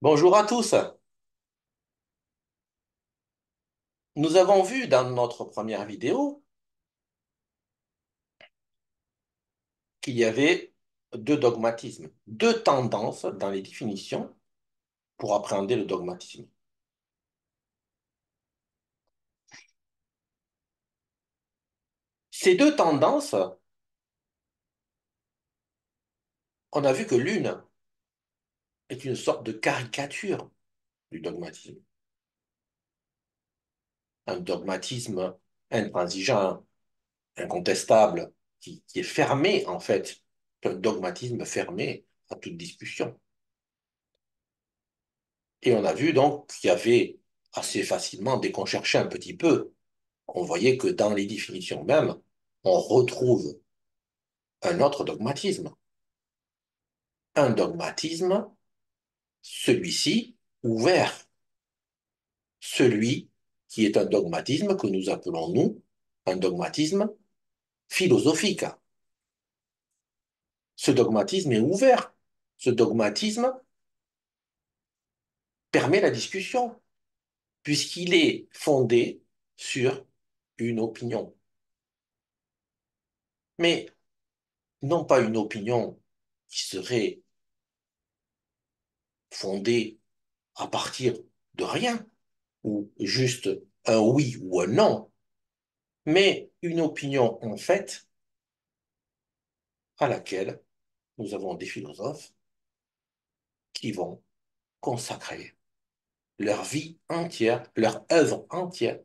Bonjour à tous. Nous avons vu dans notre première vidéo qu'il y avait deux dogmatismes, deux tendances dans les définitions pour appréhender le dogmatisme. Ces deux tendances, on a vu que l'une est une sorte de caricature du dogmatisme, un dogmatisme intransigeant, incontestable, qui est fermé en fait, un dogmatisme fermé à toute discussion. Et on a vu donc qu'il y avait assez facilement, dès qu'on cherchait un petit peu, on voyait que dans les définitions mêmes, on retrouve un autre dogmatisme. Un dogmatisme, celui-ci, ouvert. Celui qui est un dogmatisme que nous appelons, nous, un dogmatisme philosophique. Ce dogmatisme est ouvert. Ce dogmatisme permet la discussion, puisqu'il est fondé sur une opinion. Mais non pas une opinion qui serait fondée à partir de rien, ou juste un oui ou un non, mais une opinion en fait à laquelle nous avons des philosophes qui vont consacrer leur vie entière, leur œuvre entière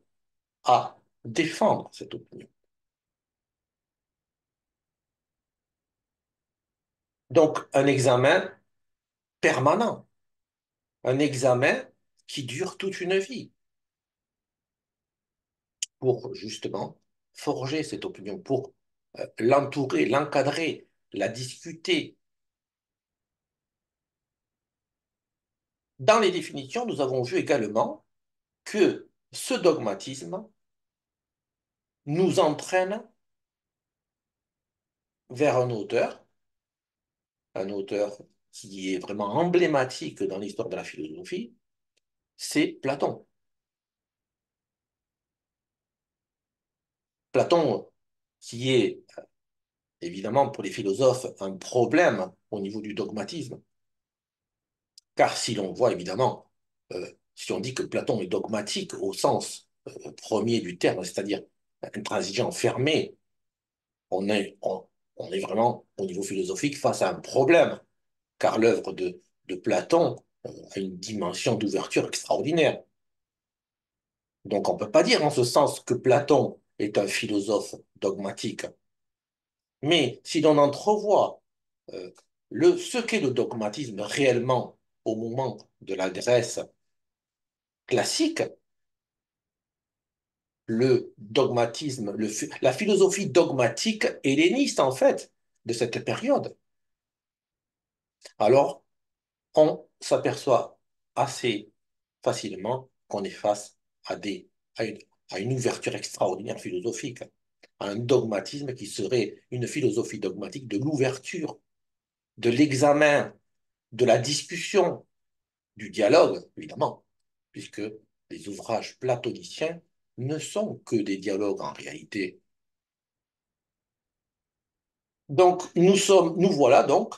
à défendre cette opinion. Donc un examen permanent, un examen qui dure toute une vie pour justement forger cette opinion, pour l'entourer, l'encadrer, la discuter. Dans les définitions, nous avons vu également que ce dogmatisme nous entraîne vers un auteur qui est vraiment emblématique dans l'histoire de la philosophie, c'est Platon. Platon, qui est évidemment pour les philosophes un problème au niveau du dogmatisme, car si l'on voit évidemment, si on dit que Platon est dogmatique au sens premier du terme, c'est-à-dire intransigeant, fermé, on est, on est vraiment au niveau philosophique face à un problème, car l'œuvre de Platon a une dimension d'ouverture extraordinaire. Donc on ne peut pas dire en ce sens que Platon est un philosophe dogmatique. Mais si l'on entrevoit euh, ce qu'est le dogmatisme réellement au moment de la Grèce classique, le dogmatisme, la philosophie dogmatique helléniste en fait de cette période, alors on s'aperçoit assez facilement qu'on est face à, à, une, à une ouverture extraordinaire philosophique, à un dogmatisme qui serait une philosophie dogmatique de l'ouverture, de l'examen, de la discussion, du dialogue, évidemment, puisque les ouvrages platoniciens ne sont que des dialogues en réalité. Donc, nous voilà donc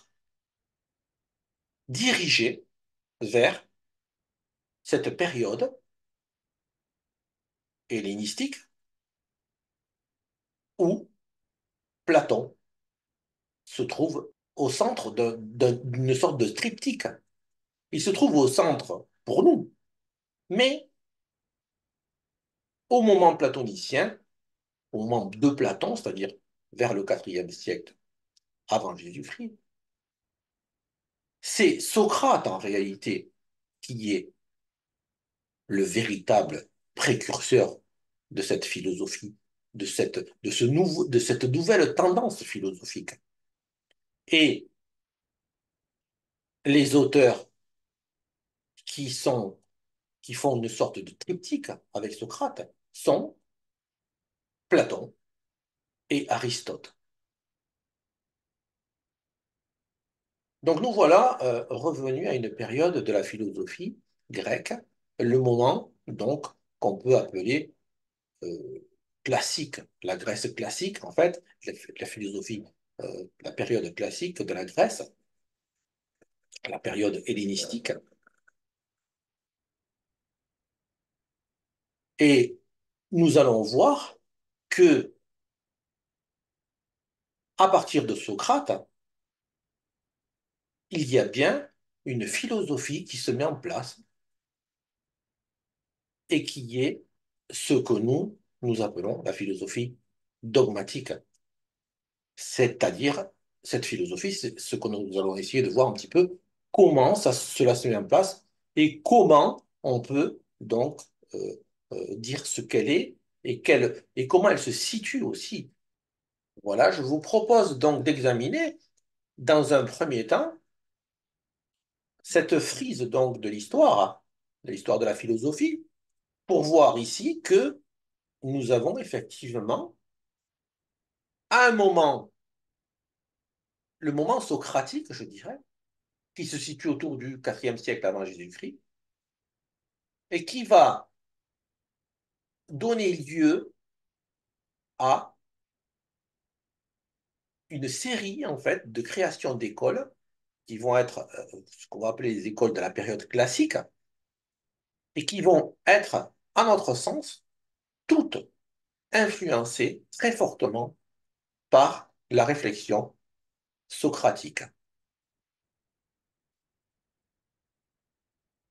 dirigés vers cette période hellénistique où Platon se trouve au centre d'une sorte de triptyque. Il se trouve au centre pour nous, mais au moment platonicien, au moment de Platon, c'est-à-dire vers le IVe siècle avant Jésus-Christ, c'est Socrate en réalité qui est le véritable précurseur de cette philosophie, de cette nouvelle tendance philosophique. Et les auteurs qui sont, qui font une sorte de triptyque avec Socrate sont Platon et Aristote. Donc nous voilà revenus à une période de la philosophie grecque, le moment donc qu'on peut appeler euh, classique, la Grèce classique en fait, la philosophie, la période classique de la Grèce, la période hellénistique. Et nous allons voir que à partir de Socrate, il y a bien une philosophie qui se met en place et qui est ce que nous appelons la philosophie dogmatique. C'est-à-dire, cette philosophie, c'est ce que nous allons essayer de voir un petit peu, comment cela se met en place et comment on peut donc dire ce qu'elle est et comment elle se situe aussi. Voilà, je vous propose donc d'examiner dans un premier temps cette frise donc de l'histoire de la philosophie, pour voir ici que nous avons effectivement, à un moment, le moment socratique, je dirais, qui se situe autour du IVe siècle avant Jésus-Christ, et qui va donner lieu à une série, en fait, de créations d'écoles qui vont être ce qu'on va appeler les écoles de la période classique, et qui vont être, à notre sens, toutes influencées très fortement par la réflexion socratique.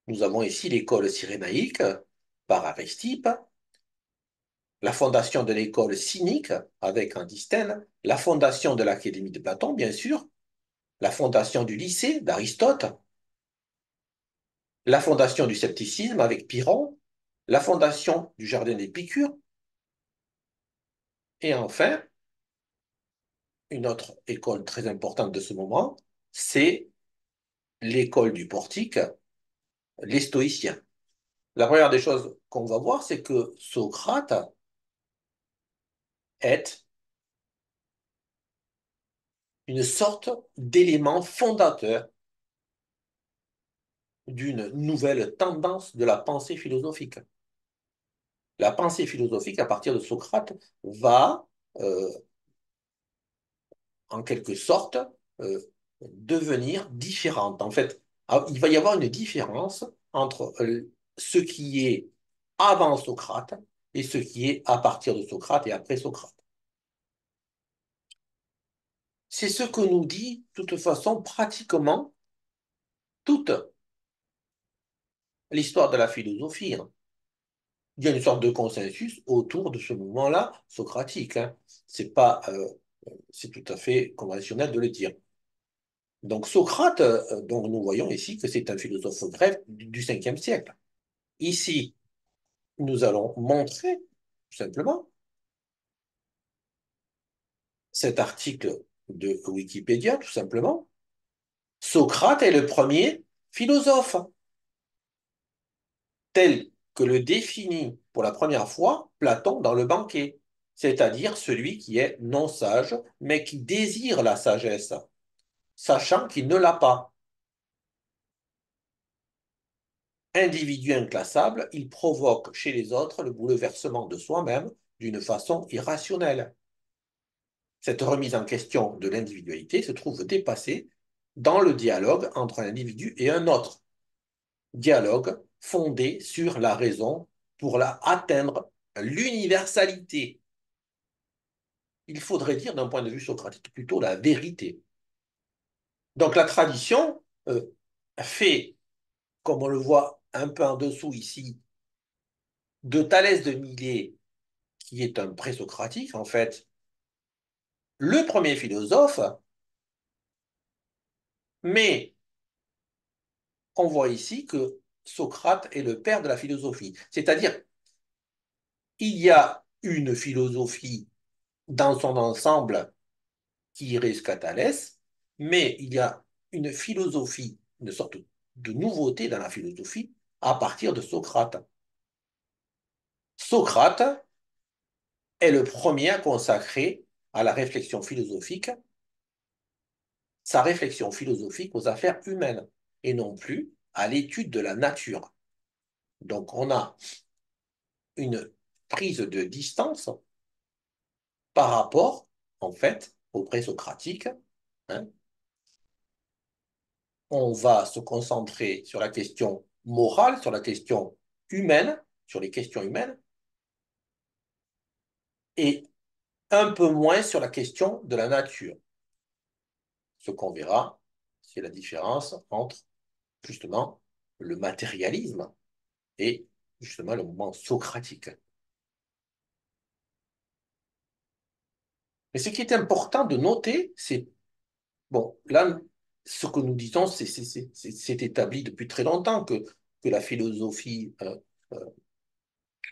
Nous avons ici l'école cyrénaïque par Aristippe, la fondation de l'école cynique avec Antisthène, la fondation de l'Académie de Platon, bien sûr, la fondation du lycée d'Aristote, la fondation du scepticisme avec Pyrrhon, la fondation du jardin d'Épicure, et enfin, une autre école très importante de ce moment, c'est l'école du portique, les stoïciens. La première des choses qu'on va voir, c'est que Socrate est une sorte d'élément fondateur d'une nouvelle tendance de la pensée philosophique. La pensée philosophique, à partir de Socrate, va, euh, en quelque sorte, euh, devenir différente. En fait, il va y avoir une différence entre ce qui est avant Socrate et ce qui est à partir de Socrate et après Socrate. C'est ce que nous dit, de toute façon, pratiquement toute l'histoire de la philosophie, hein. Il y a une sorte de consensus autour de ce mouvement-là socratique, hein. C'est pas, c'est tout à fait conventionnel de le dire. Donc Socrate, donc nous voyons ici que c'est un philosophe grec du 5e siècle. Ici, nous allons montrer, tout simplement, cet article de Wikipédia, tout simplement. Socrate est le premier philosophe, tel que le définit pour la première fois Platon dans le banquet, c'est-à-dire celui qui est non sage, mais qui désire la sagesse, sachant qu'il ne l'a pas. Individu inclassable, il provoque chez les autres le bouleversement de soi-même d'une façon irrationnelle. Cette remise en question de l'individualité se trouve dépassée dans le dialogue entre un individu et un autre. Dialogue fondé sur la raison pour atteindre l'universalité. Il faudrait dire d'un point de vue socratique plutôt la vérité. Donc la tradition fait, comme on le voit un peu en dessous ici, de Thalès de Milet, qui est un présocratique en fait, le premier philosophe, mais on voit ici que Socrate est le père de la philosophie. C'est-à-dire, il y a une philosophie dans son ensemble qui irait jusqu'à Thalès, mais il y a une philosophie, une sorte de nouveauté dans la philosophie à partir de Socrate. Socrate est le premier à consacrer à la réflexion philosophique sa réflexion philosophique aux affaires humaines et non plus à l'étude de la nature. Donc on a une prise de distance par rapport, en fait, au présocratique. Hein. On va se concentrer sur la question morale, sur la question humaine, sur les questions humaines, et un peu moins sur la question de la nature. Ce qu'on verra, c'est la différence entre justement le matérialisme et justement le mouvement socratique. Mais ce qui est important de noter, c'est, bon, là, ce que nous disons, c'est établi depuis très longtemps que la philosophie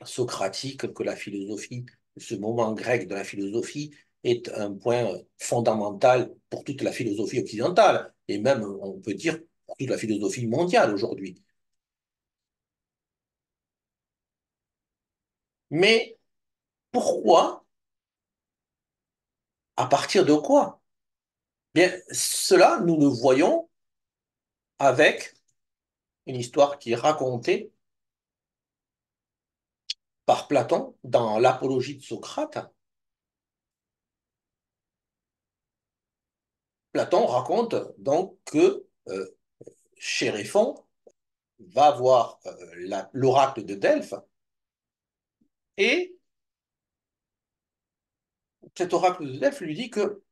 socratique, que la philosophie, ce moment grec de la philosophie est un point fondamental pour toute la philosophie occidentale, et même, on peut dire, pour toute la philosophie mondiale aujourd'hui. Mais pourquoi? À partir de quoi? Bien, cela, nous le voyons avec une histoire qui est racontée par Platon dans l'Apologie de Socrate. Platon raconte donc que Chéréphon va voir l'oracle de Delphes et cet oracle de Delphes lui dit que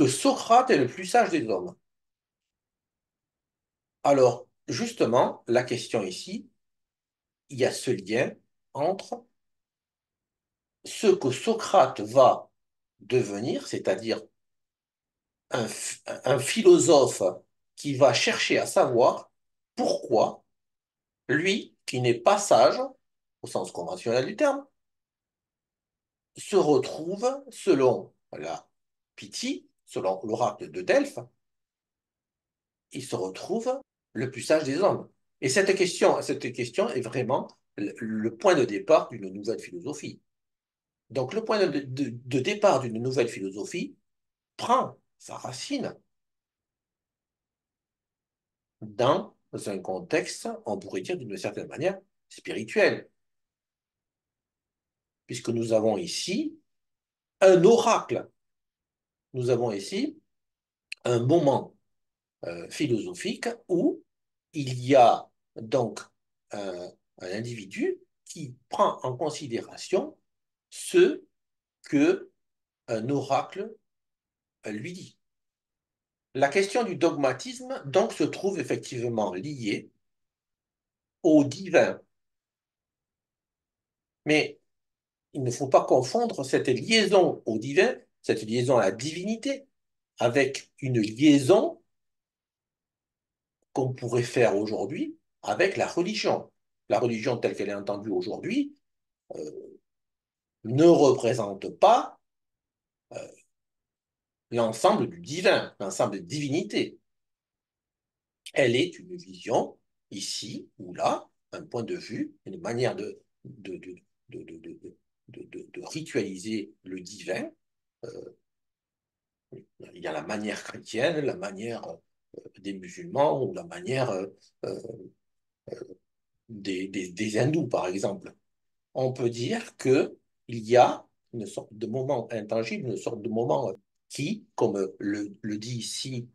Socrate est le plus sage des hommes. Alors, justement, la question ici, il y a ce lien entre ce que Socrate va devenir, c'est-à-dire un, un philosophe qui va chercher à savoir pourquoi lui, qui n'est pas sage, au sens conventionnel du terme, se retrouve, selon la Pythie, selon l'oracle de Delphes, il se retrouve le plus sage des hommes. Et cette question est vraiment le point de départ d'une nouvelle philosophie. Donc le point de départ d'une nouvelle philosophie prend sa racine dans un contexte, on pourrait dire d'une certaine manière, spirituel, puisque nous avons ici un oracle, nous avons ici un moment philosophique où il y a donc un individu qui prend en considération ce que un oracle lui dit. La question du dogmatisme donc se trouve effectivement liée au divin, mais il ne faut pas confondre cette liaison au divin, cette liaison à la divinité, avec une liaison qu'on pourrait faire aujourd'hui avec la religion. La religion telle qu'elle est entendue aujourd'hui ne représente pas l'ensemble du divin, l'ensemble des divinités. Elle est une vision, ici ou là, un point de vue, une manière de, de, de, de ritualiser le divin. Euh, il y a la manière chrétienne, la manière des musulmans ou la manière euh, des hindous, par exemple. On peut dire que il y a une sorte de moment intangible, une sorte de moment qui, comme le dit ici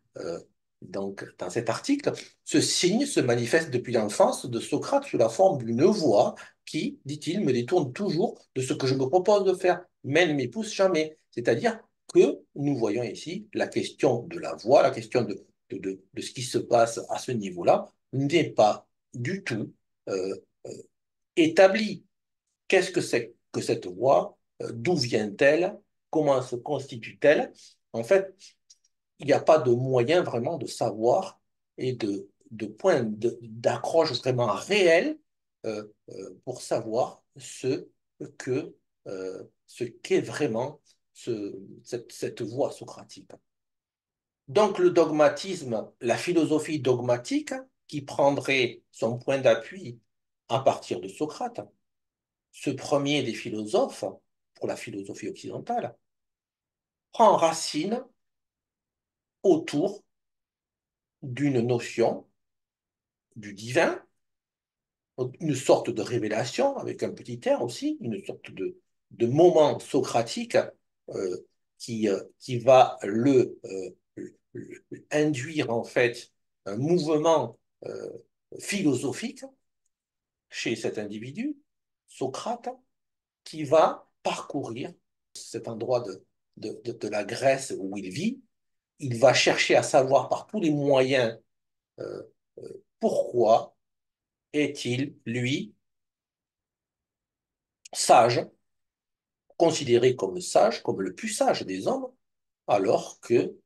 donc, dans cet article, ce signe se manifeste depuis l'enfance de Socrate sous la forme d'une voix qui, dit-il, me détourne toujours de ce que je me propose de faire, mais ne m'y pousse jamais. C'est-à-dire que nous voyons ici la question de la voix, la question de ce qui se passe à ce niveau-là, n'est pas du tout euh, euh, établie. Qu'est-ce que c'est que cette voix? D'où vient-elle? Comment se constitue-t-elle? En fait, il n'y a pas de moyen vraiment de savoir et de point d'accroche vraiment réel pour savoir ce qu'est vraiment cette voie socratique. Donc le dogmatisme, la philosophie dogmatique, qui prendrait son point d'appui à partir de Socrate, ce premier des philosophes pour la philosophie occidentale, prend racine autour d'une notion du divin, une sorte de révélation, avec un petit air aussi, une sorte de moment socratique euh, qui va induire en fait un mouvement philosophique chez cet individu, Socrate, qui va parcourir cet endroit de la Grèce où il vit. Il va chercher à savoir par tous les moyens euh, pourquoi est-il, lui, sage, considéré comme sage, comme le plus sage des hommes, alors que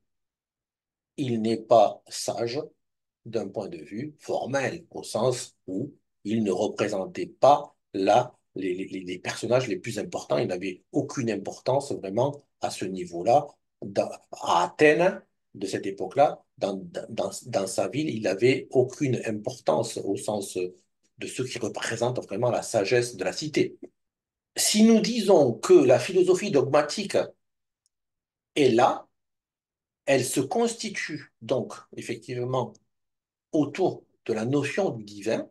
il n'est pas sage d'un point de vue formel, au sens où il ne représentait pas les personnages les plus importants. Il n'avait aucune importance vraiment à ce niveau-là. À Athènes, de cette époque-là, dans sa ville, il n'avait aucune importance au sens de ce qui représente vraiment la sagesse de la cité. Si nous disons que la philosophie dogmatique est là, elle se constitue donc effectivement autour de la notion du divin,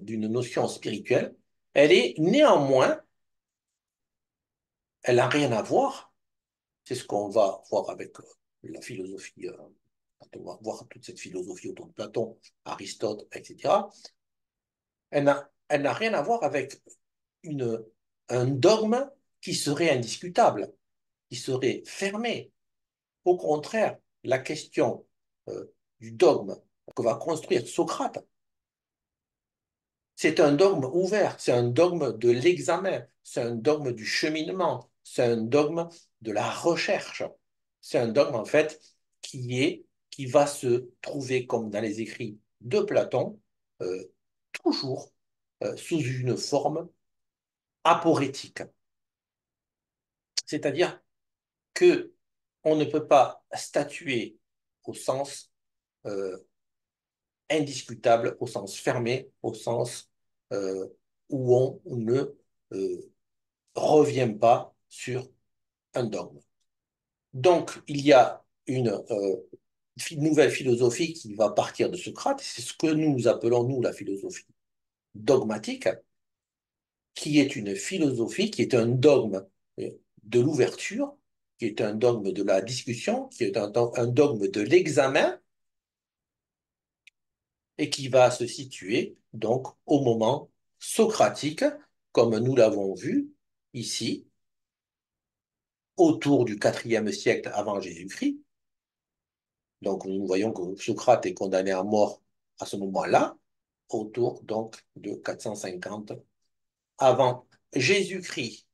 d'une notion spirituelle. Elle est néanmoins, elle n'a rien à voir, c'est ce qu'on va voir avec la philosophie, quand on va voir toute cette philosophie autour de Platon, Aristote, etc. Elle n'a rien à voir avec une, un dogme qui serait indiscutable, qui serait fermé. Au contraire, la question euh, du dogme que va construire Socrate, c'est un dogme ouvert, c'est un dogme de l'examen, c'est un dogme du cheminement, c'est un dogme de la recherche. C'est un dogme, en fait, qui va se trouver, comme dans les écrits de Platon, euh, toujours sous une forme aporétique. C'est-à-dire que on ne peut pas statuer au sens euh, indiscutable, au sens fermé, au sens euh, où on ne revient pas sur un dogme. Donc, il y a une nouvelle philosophie qui va partir de Socrate, c'est ce que nous appelons, nous, la philosophie dogmatique, qui est une philosophie, qui est un dogme de l'ouverture, qui est un dogme de la discussion, qui est un dogme de l'examen, et qui va se situer donc au moment socratique, comme nous l'avons vu ici, autour du IVe siècle avant Jésus-Christ. Donc nous voyons que Socrate est condamné à mort à ce moment-là, autour donc de 450 avant Jésus-Christ.